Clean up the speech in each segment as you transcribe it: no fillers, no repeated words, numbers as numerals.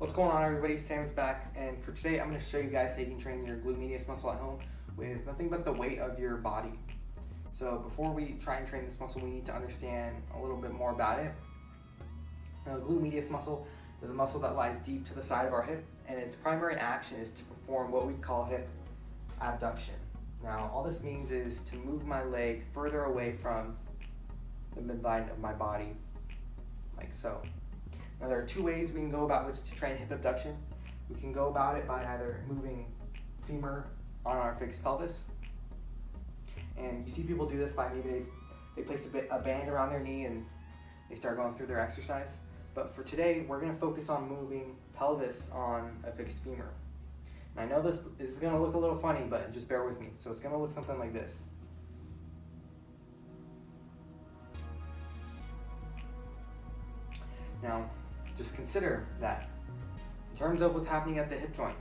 What's going on, everybody? Sam's back, and for today I'm going to show you guys how you can train your glute medius muscle at home with nothing but the weight of your body. So before we try and train this muscle, we need to understand a little bit more about it. Now, the glute medius muscle is a muscle that lies deep to the side of our hip, and its primary action is to perform what we call hip abduction. Now, all this means is to move my leg further away from the midline of my body, like so. Now, there are two ways we can go about which to train hip abduction. We can go about it by either moving femur on our fixed pelvis, and you see people do this by maybe they place a band around their knee and they start going through their exercise. But for today, we're going to focus on moving pelvis on a fixed femur. And I know this is going to look a little funny, but just bear with me. So it's going to look something like this. Now, just consider that in terms of what's happening at the hip joint,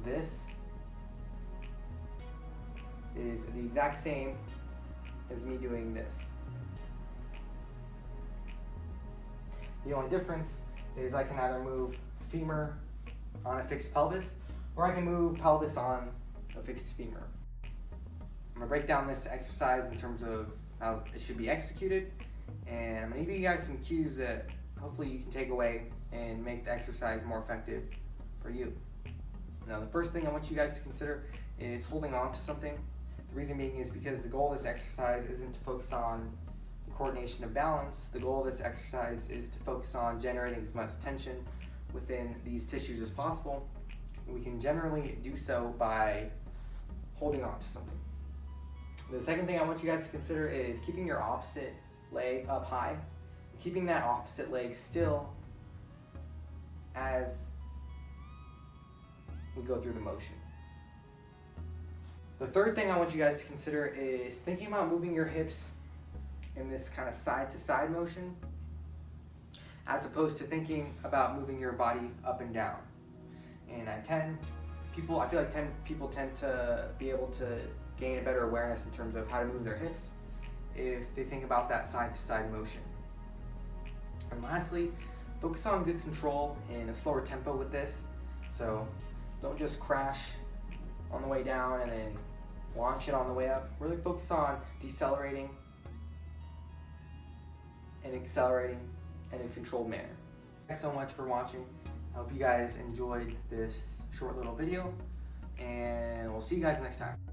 this is the exact same as me doing this. The only difference is I can either move femur on a fixed pelvis, or I can move pelvis on a fixed femur. I'm going to break down this exercise in terms of how it should be executed, and I'm going to give you guys some cues that hopefully you can take away and make the exercise more effective for you. Now, the first thing I want you guys to consider is holding on to something. The reason being is because the goal of this exercise isn't to focus on the coordination of balance. The goal of this exercise is to focus on generating as much tension within these tissues as possible. And we can generally do so by holding on to something. The second thing I want you guys to consider is keeping your opposite leg up high, keeping that opposite leg still as we go through the motion. The third thing I want you guys to consider is thinking about moving your hips in this kind of side-to-side motion, as opposed to thinking about moving your body up and down. And I feel like people tend to be able to gain a better awareness in terms of how to move their hips if they think about that side-to-side motion. And lastly, focus on good control in a slower tempo with this. So don't just crash on the way down and then launch it on the way up. Really focus on decelerating and accelerating in a controlled manner. Thanks so much for watching. I hope you guys enjoyed this short little video, and we'll see you guys next time.